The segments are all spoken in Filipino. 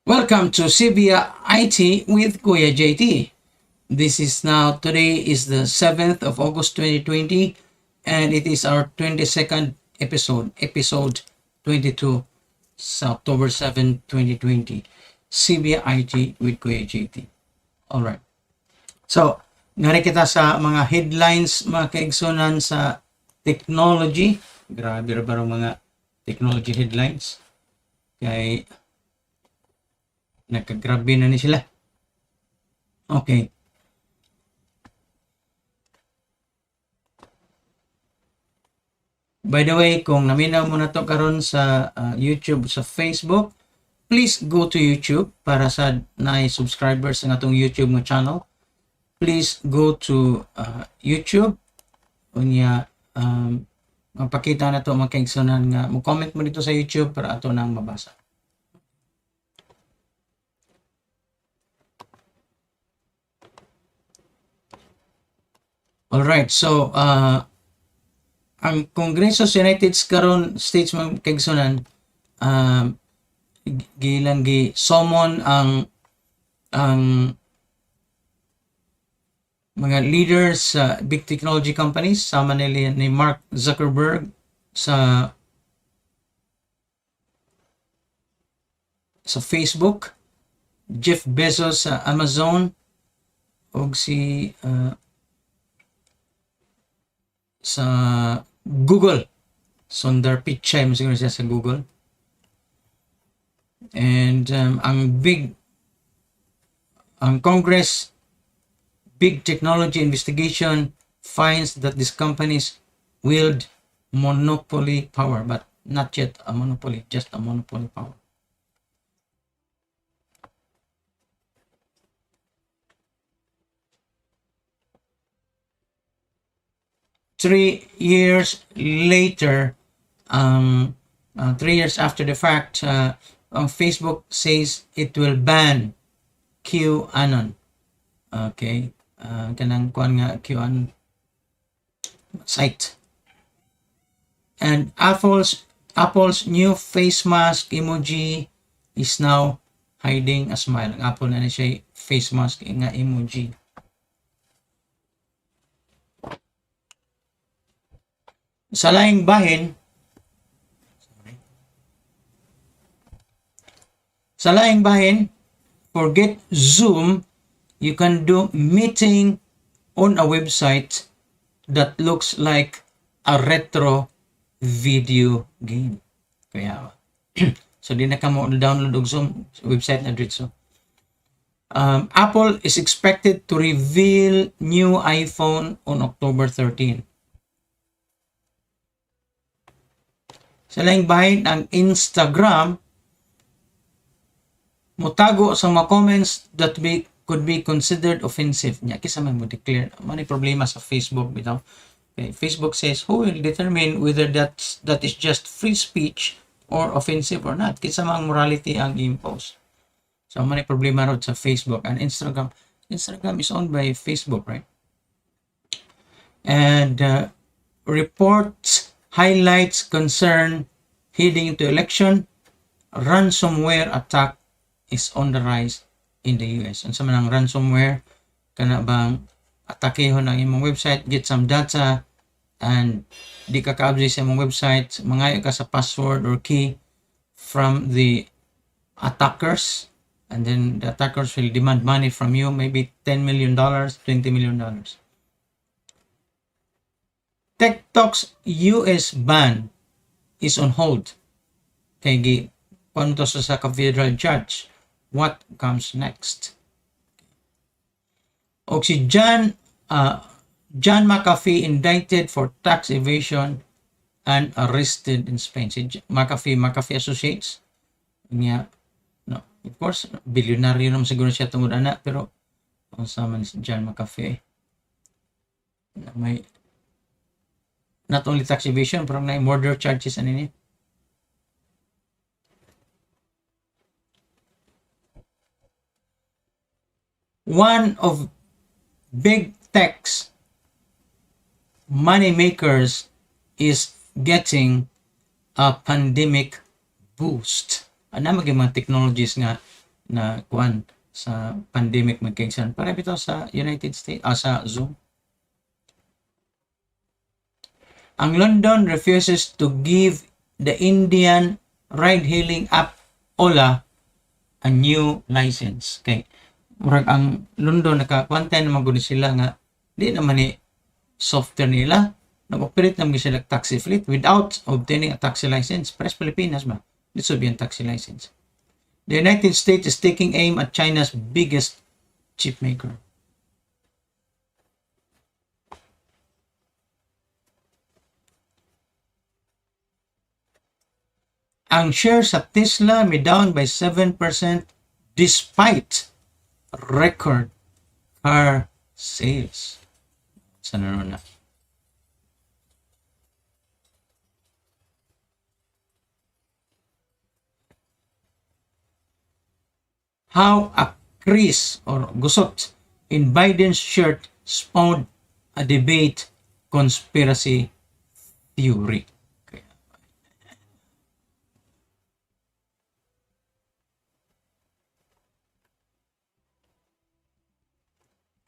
Welcome to Sibya I.T with Kuya JT. Today is the 7th of August 2020, and it is our 22nd episode 22 sa October 7, 2020. Sibya I.T with Kuya JT. Alright. So, ngari kita sa mga headlines, mga kaigsunan sa technology. Grabe ra ba mga technology headlines? Kay nagkagrabe na ni sila. Okay. By the way, kung naminaw mo na to karon sa YouTube, sa Facebook, please go to YouTube para sa na-subscribers ng atong YouTube nga channel. Please go to YouTube. Unya, mapakita na to mga kaigsunan nga mo-comment mo dito sa YouTube para ato nang mabasa. Alright, so ang Kongreso sa United States mga kaigsunan, gilang summon ang mga leaders sa big technology companies, sama nila ni Mark Zuckerberg sa Facebook, Jeff Bezos sa Amazon, ug si sa Google, Sundar Pichai mo siguro siya sa Google. And ang Congress big technology investigation finds that these companies wield monopoly power, but not yet a monopoly, just a monopoly power. Three years later, 3 years after the fact, Facebook says it will ban QAnon. Okay, kanang kuan nga QAnon site. And Apple's new face mask emoji is now hiding a smile. Ang Apple na siya face mask nga emoji. Sa laing bahin, forget Zoom, you can do meeting on a website that looks like a retro video game. Kaya, so di na ka mo download og Zoom website na dito. Apple is expected to reveal new iPhone on October 13. Sa laing bahin, ang Instagram mutago sa mga comments that could be considered offensive niya. Kisa man mo declare. May problema sa Facebook bitaw. Okay, Facebook says who will determine whether that is just free speech or offensive or not. Kisa mang morality ang impose. So may problema rod sa Facebook and Instagram. Instagram is owned by Facebook, right? And reports highlights concern heading into election. Ransomware attack is on the rise in the US. Ang sama ng ransomware, kana bang atakehon ang imong website, get some data, and di ka ka-update sa imong website, mangayo ka sa password or key from the attackers, and then the attackers will demand money from you, maybe $10 million, $20 million. TikTok's US ban is on hold. Kay punto sa federal judge. What comes next? O si John McAfee indicted for tax evasion and arrested in Spain. Si McAfee Associates. Niya, no, of course, bilyonaryo naman siguro siya tungod anak, pero ang sama ni si John McAfee. May not only tax evasion, pero may murder charges ano niya. One of big tech's money makers is getting a pandemic boost. Ano maging mga technologies nga na kuan sa pandemic magkaigsan. Para bitaw sa United States, sa Zoom. Ang London refuses to give the Indian ride-hailing app Ola a new license. Kay murag ang London nakakwantay naman gud sila nga di naman ni software nila nag-operate naman sila taxi fleet without obtaining a taxi license. Pares Pilipinas ba? This would be a taxi license. The United States is taking aim at China's biggest chip maker. Ang share sa Tesla may down by 7% despite record car sales. Sana na. How a crease or gusot in Biden's shirt spawned a debate conspiracy theory.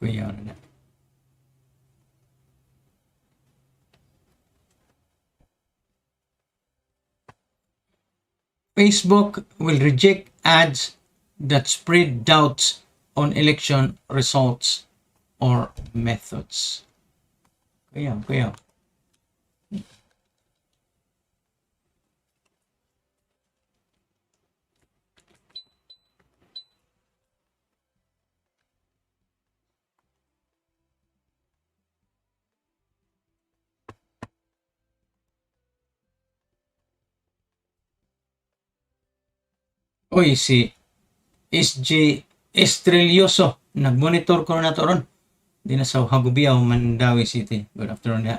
Kaya na. Facebook will reject ads that spread doubts on election results or methods. Kaya. Oy, si SJ Estrelioso, nag-monitor ko na to ron. Di na sa Hagubiaw, Mandawi City. Good afternoon ya,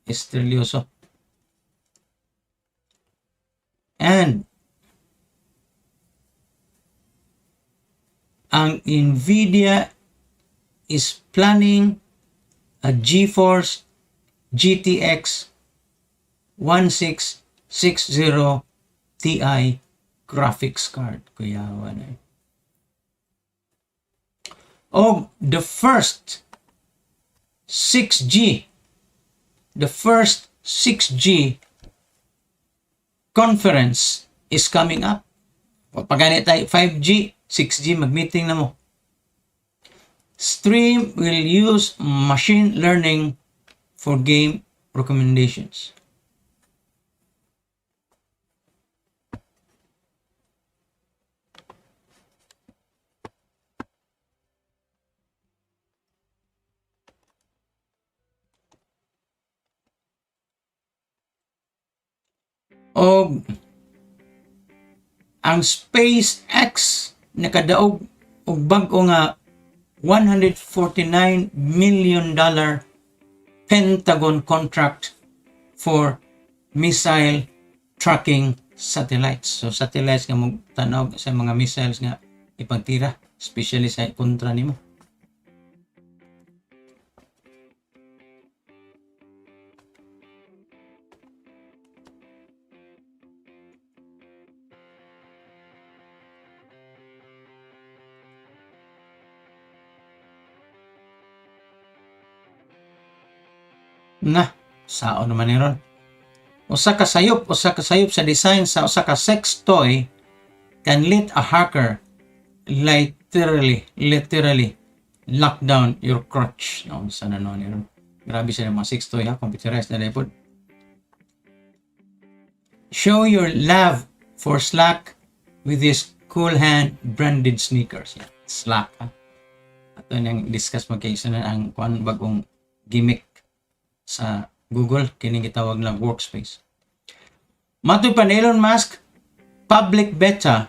Estrelioso. And ang Nvidia is planning a GeForce GTX 1660 Ti graphics card. Kuyawan eh. Oh, the first 6G conference is coming up. Pag tayo 5G, 6G, mag-meeting na mo. Stream will use machine learning for game recommendations. O ang SpaceX nakadaog og bag-o nga $149 million Pentagon contract for missile tracking satellites. So satellites nga mo tanaw sa mga missiles nga ipagtira, especially sa kontra nimo. Na, sao naman ni ron. Usa ka sayop sa design sa usa ka sex toy can let a hacker literally lock down your crotch. No, sana no ni ron. Grabe sa mga sex toy ha, computerized na dai pod. Show your love for Slack with this Cool Hand branded sneakers. Yeah, Slack ha. Ato nang discuss mo kay sana ang kuan bagong gimmick sa Google, kining gitawag lang workspace. Matod pa ni Elon Musk, public beta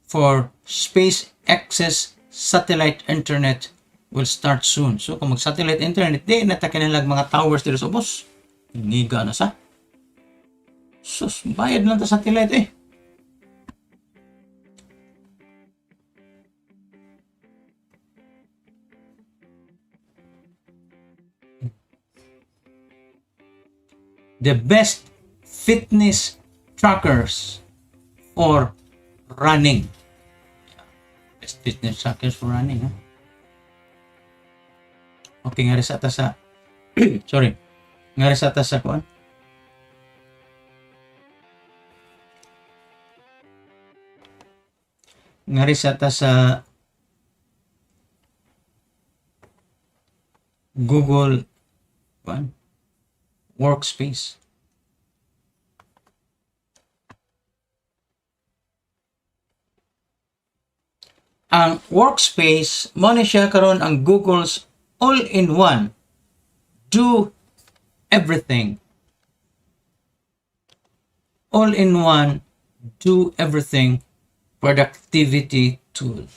for SpaceX's satellite internet will start soon. So kung mag-satellite internet, di natakin nilang mga towers dito sa bus. Ngiga na sa. Sus, bayad lang ta satellite eh. The best fitness trackers for running. fitness trackers for running, ha? Okay, nga rin sa ta sa sorry, nga rin sa ta sa kuan. Nga rin sa ta sa Google kuan Workspace. Ang Workspace mo na siya karon ang Google's all-in-one do everything. All-in-one do everything productivity tool.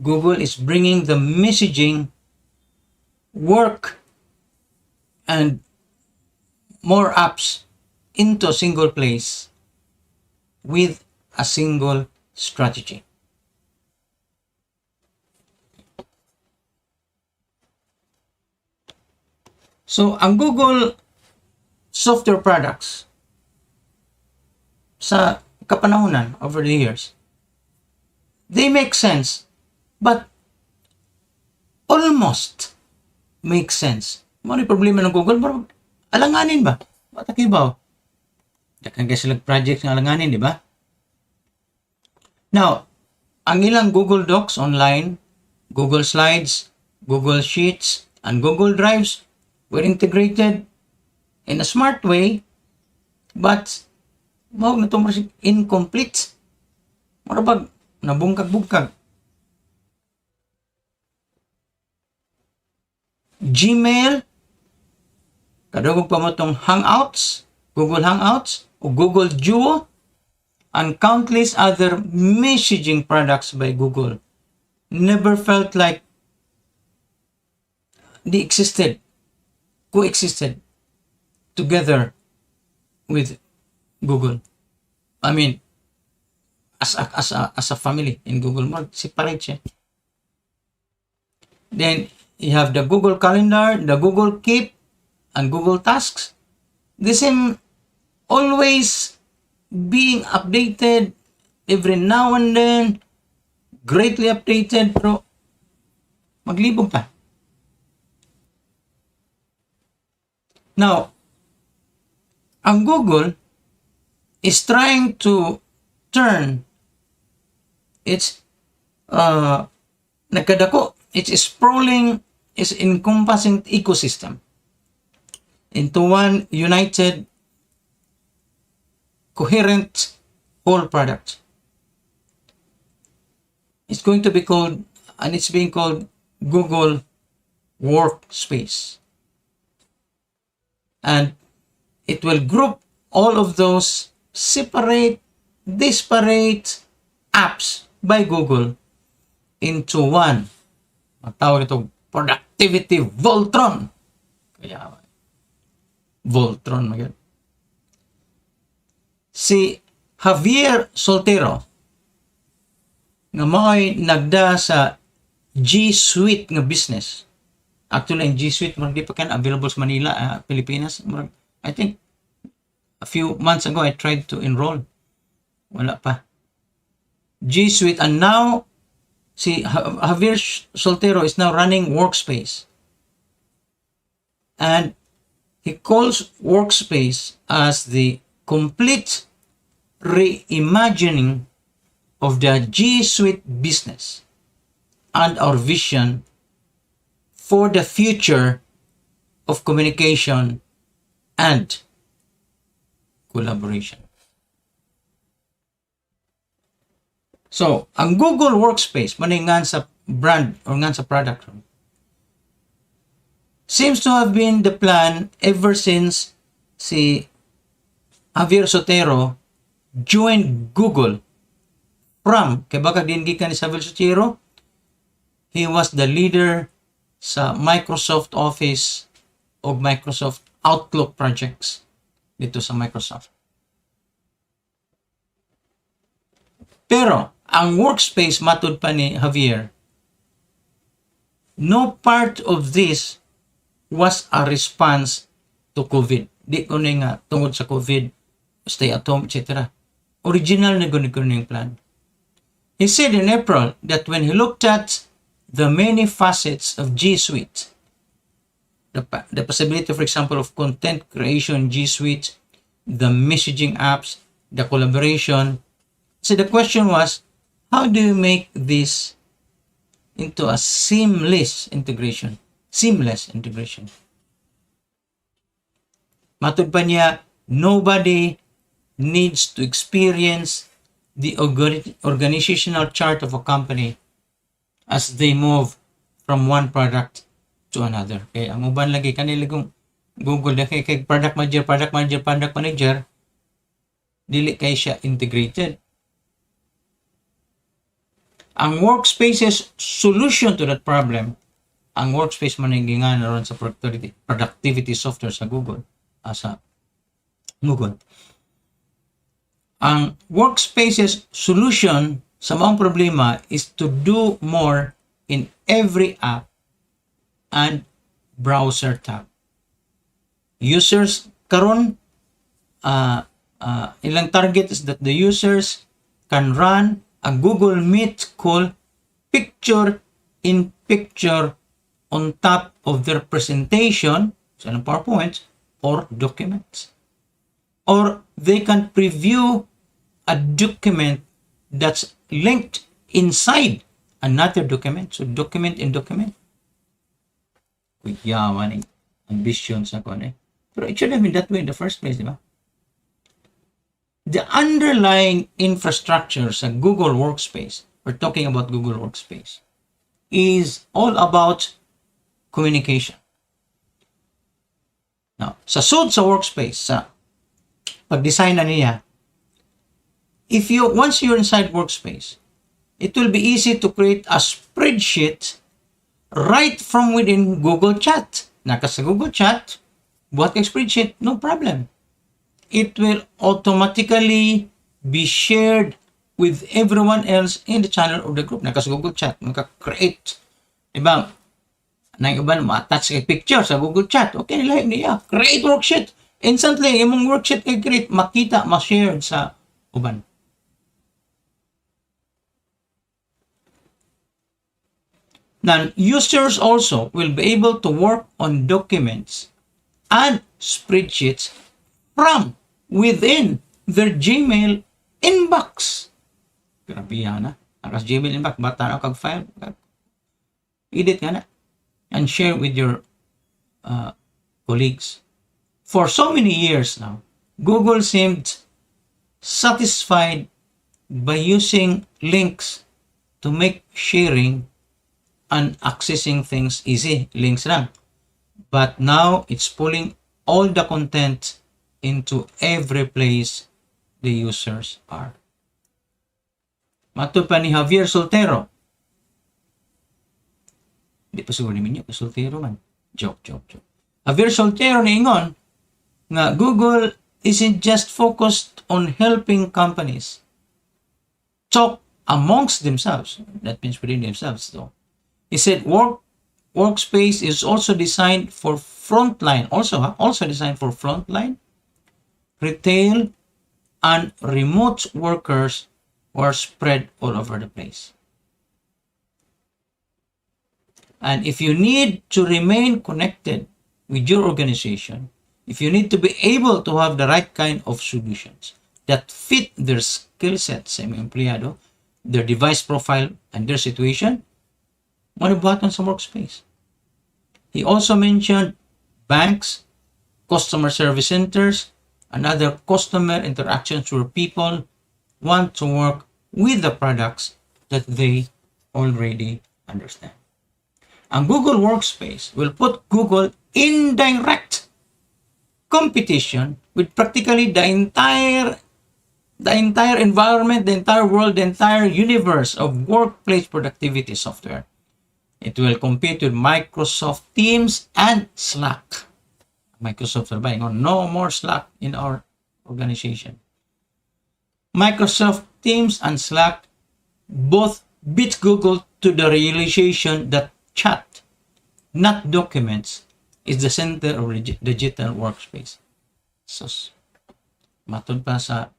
Google is bringing the messaging, work, and more apps into a single place with a single strategy. So, ang Google software products sa kapanahunan over the years, they make sense, but almost make sense. Ano yung problema ng Google? Pero alanganin ba? Matakibaw. Dakan kasi sila project ng alanganin, di ba? Now, ang ilang Google Docs online, Google Slides, Google Sheets, and Google Drives were integrated in a smart way, but mawag na itong incomplete. Marabag, nabungkag-bungkag. Gmail, kadugog pa mo itong Hangouts, Google Hangouts, o Google Duo, and countless other messaging products by Google never felt like they coexisted together with Google. I mean, as a family in Google, separate siya. Then you have the Google Calendar, the Google Keep, and Google Tasks. The same, always being updated every now and then, greatly updated, pero maglibog pa. Now, ang Google is trying to turn its nagkadako, its sprawling, its encompassing ecosystem into one united, coherent whole product. It's going to be called, and it's being called Google Workspace. And it will group all of those separate, disparate apps by Google into one. Matawag ito productivity Voltron. Kaya Voltron magyan. Si Javier Soltero nga mao'y nagda sa G Suite nga business. Actually, ang G Suite di pa kan available sa Manila, Pilipinas. I think a few months ago I tried to enroll. Wala pa. G Suite, and now si Javier Soltero is now running Workspace. And he calls Workspace as the complete reimagining of the G Suite business and our vision for the future of communication and collaboration. So, ang Google Workspace, maningan sa brand or ngan sa product, seems to have been the plan ever since si Javier Soltero joined Google from, kay baka din gikan ni Javier Soltero, he was the leader sa Microsoft Office o Microsoft Outlook projects dito sa Microsoft. Pero, ang Workspace, matud pa ni Javier, no part of this was a response to COVID. Di ko na nga tungod sa COVID, stay at home, etc. Original na gano'n yung plan. He said in April that when he looked at the many facets of G Suite, the possibility, for example, of content creation in G Suite, the messaging apps, the collaboration. So the question was, how do you make this into a seamless integration? Seamless integration. Matud pa niya, nobody needs to experience the organizational chart of a company as they move from one product to another. Kaya ang uban lagi kanila kung Google na kay product manager, dili kay siya integrated. Ang workspace's solution to that problem, ang workspace man nga naroon sa productivity software sa Google, Ang workspace's solution sa maong problema is to do more in every app and browser tab. Users karon ilang target is that the users can run a Google Meet call picture-in-picture on top of their presentation, sa PowerPoint, or documents. Or they can preview a document that's linked inside another document. So, document in document. Yaman, ambition sa ko. Pero it should have been that way in the first place, di ba? The underlying infrastructure sa Google Workspace, we're talking about Google Workspace, is all about communication. Now, sa suod sa workspace, sa pag-design na niya, once you're inside workspace, it will be easy to create a spreadsheet right from within Google Chat. Naka sa Google Chat, buat kang spreadsheet, no problem. It will automatically be shared with everyone else in the channel of the group. Naka sa Google Chat, maka-create. Diba? Nang iban, ma-attach kay picture sa Google Chat. Okay, like niya. Create worksheet. Instantly, yung worksheet kay create, makita, ma-share sa uban. Now, users also will be able to work on documents and spreadsheets from within their Gmail inbox. Grabe yan na. Akas Gmail inbox, bata na kag file. Edit nga na. And share with your colleagues. For so many years now, Google seemed satisfied by using links to make sharing and accessing things easy. Links lang. But now, it's pulling all the content into every place the users are. Matud pa ni Javier Soltero. Di pa siguro namin yun, Soltero man. Joke. Javier Soltero na ingon nga Google isn't just focused on helping companies talk amongst themselves. That means within themselves, though. He said Workspace is also designed for frontline, also designed for frontline, retail, and remote workers who are spread all over the place. And if you need to remain connected with your organization, if you need to be able to have the right kind of solutions that fit their skill set sa empleyado, their device profile, and their situation, manubuhaton sa workspace. He also mentioned banks, customer service centers, and other customer interactions where people want to work with the products that they already understand. Ang Google Workspace will put Google in direct competition with practically the entire environment, the entire world, the entire universe of workplace productivity software. It will compete with Microsoft Teams and Slack. Microsoft are buying on no more Slack in our organization. Microsoft Teams and Slack both beat Google to the realization that chat, not documents, is the center of digital workspace. So, matod pa sa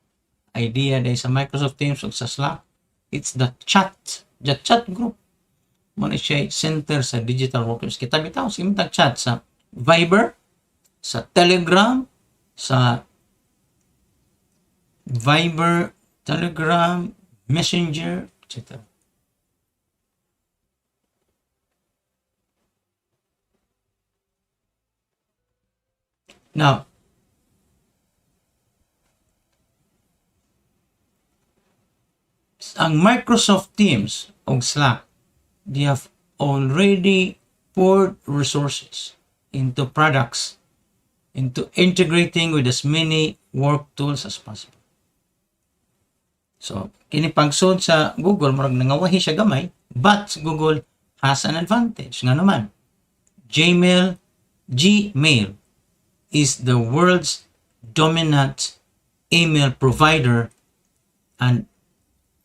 idea dahil sa Microsoft Teams o sa Slack, It's the chat group. Muna siya center sa digital workers. Kita bitaw, sige chat sa Viber, sa Telegram, sa Viber, Telegram, Messenger, etc. Now, ang Microsoft Teams o Slack, they have already poured resources into products, into integrating with as many work tools as possible. So, kini pagsud sa Google, murag nangawahi siya gamay, but Google has an advantage. Nga naman, Gmail is the world's dominant email provider, and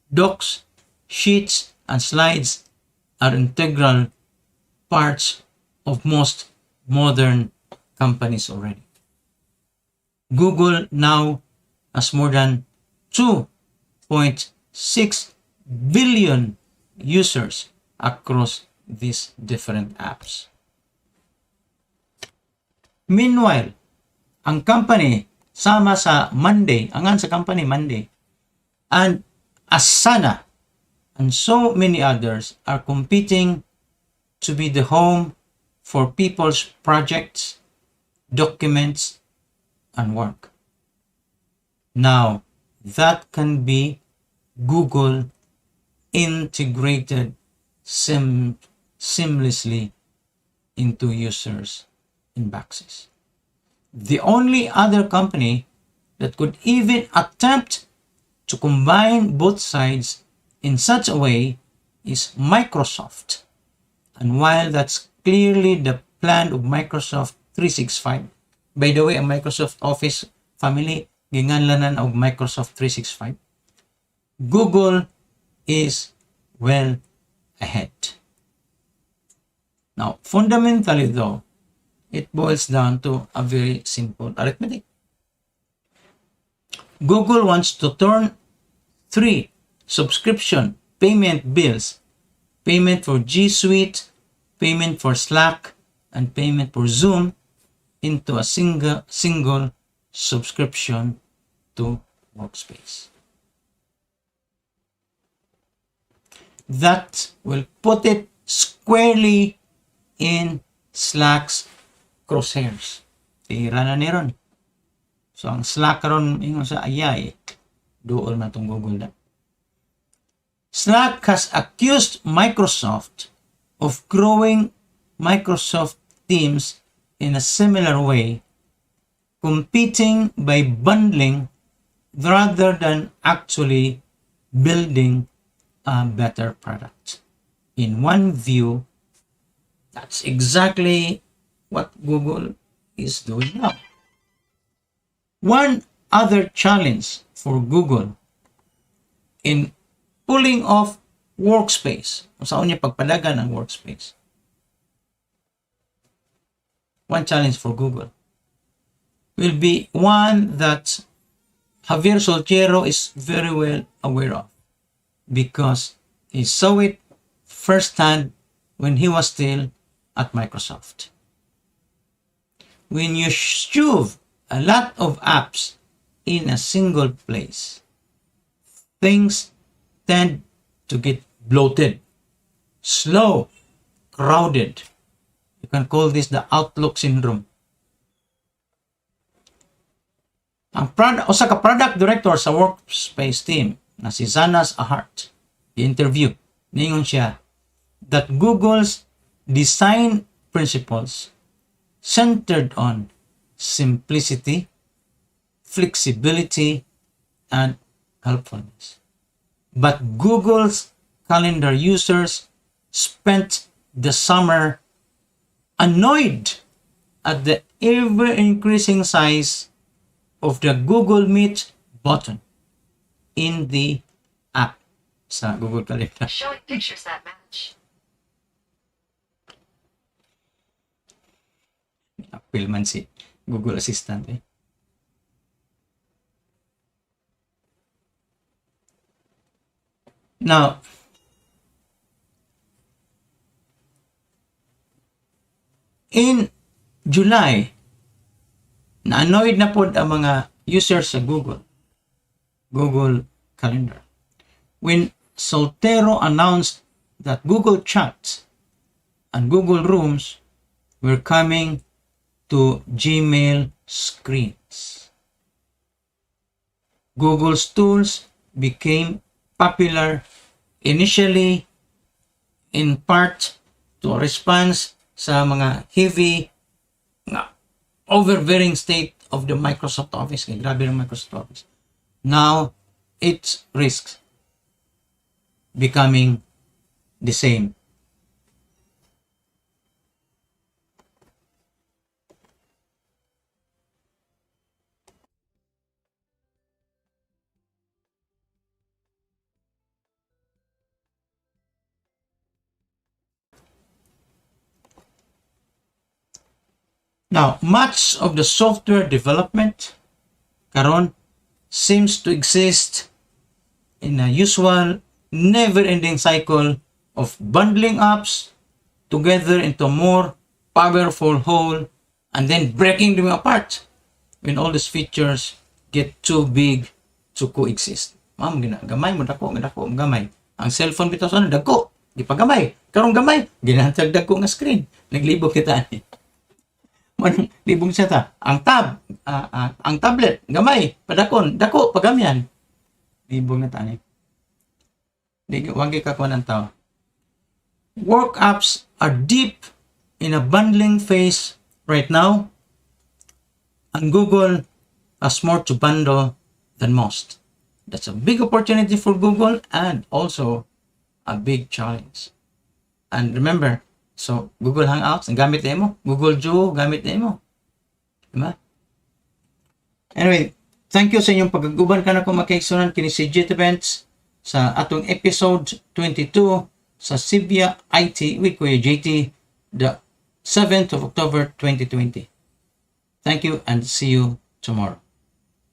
docs, sheets, and slides are integral parts of most modern companies already. Google now has more than 2.6 billion users across these different apps. Meanwhile, ang company sama sa Monday, angan sa company Monday, and Asana and so many others are competing to be the home for people's projects, documents, and work. Now, that can be Google integrated seamlessly into users' inboxes. The only other company that could even attempt to combine both sides in such a way is Microsoft. And while that's clearly the plan of Microsoft 365, by the way, ang Microsoft Office family, ginganlanan og Microsoft 365, Google is well ahead. Now, fundamentally though, it boils down to a very simple arithmetic. Google wants to turn 3 subscription payment bills, payment for G Suite, payment for Slack, and payment for Zoom, into a single subscription to Workspace. That will put it squarely in Slack's crosshairs. Tira na ni ron. So, ang Slack ron, ingon sa ayay, dool na itong Google na. Slack has accused Microsoft of growing Microsoft Teams in a similar way, competing by bundling rather than actually building a better product. In one view, that's exactly what Google is doing now. One other challenge for Google in pulling off Workspace, kung saan niya pagpadagan ang Workspace. One challenge for Google will be one that Javier Soltero is very well aware of, because he saw it firsthand when he was still at Microsoft. When you shove a lot of apps in a single place, things tend to get bloated, slow, crowded. You can call this the Outlook syndrome. Ang usa ka product director sa Workspace team na si Zanas Ahart, i-interview, ningon siya that Google's design principles centered on simplicity, flexibility, and helpfulness. But Google's Calendar users spent the summer annoyed at the ever-increasing size of the Google Meet button in the app sa Google Calendar. Showing pictures that match. Apil man si Google Assistant eh. Now, in July, na-annoyed na po ang mga users sa Google Calendar, when Soltero announced that Google Chats and Google Rooms were coming to Gmail screens. Google's tools became popular initially in part to a response sa mga heavy overbearing state of the Microsoft Office. Grabe ng Microsoft Office. Now, it risks becoming the same. Now, much of the software development karon seems to exist in a usual never-ending cycle of bundling apps together into a more powerful whole and then breaking them apart when all these features get too big to coexist. Ma'am, gamay mo dako gamay. Ang cellphone bitaw sa dagko, di pa gamay. Karong gamay, ginatag dagko nga screen. Naglibog kita ni. Man libong siya ta. Ang ang tablet gamay, padakon, dako pagamyan. Libog na ta ni. Di wagi ka kuan ang tao. Work apps are deep in a bundling phase right now, and Google has more to bundle than most. That's a big opportunity for Google and also a big challenge. And remember, so Google Hangouts, ang gamit na mo. Google Duo, gamit na mo. Diba? Anyway, thank you sa inyong pag-aguban ka na kung makaiksunan kini si Jet Events sa atong episode 22 sa Sibya I.T. with Kuya JT, the 7th of October 2020. Thank you and see you tomorrow.